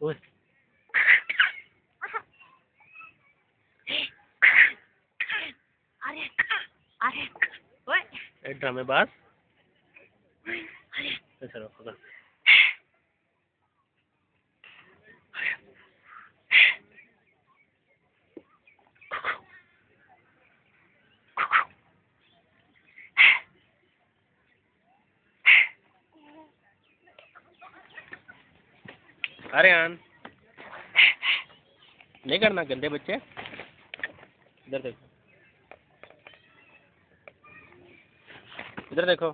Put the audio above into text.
ओए अरे अरे ओए ड्रामेबाज। चलो पकड़। अरे आन नहीं करना गंदे बच्चे। इधर देखो, इधर देखो।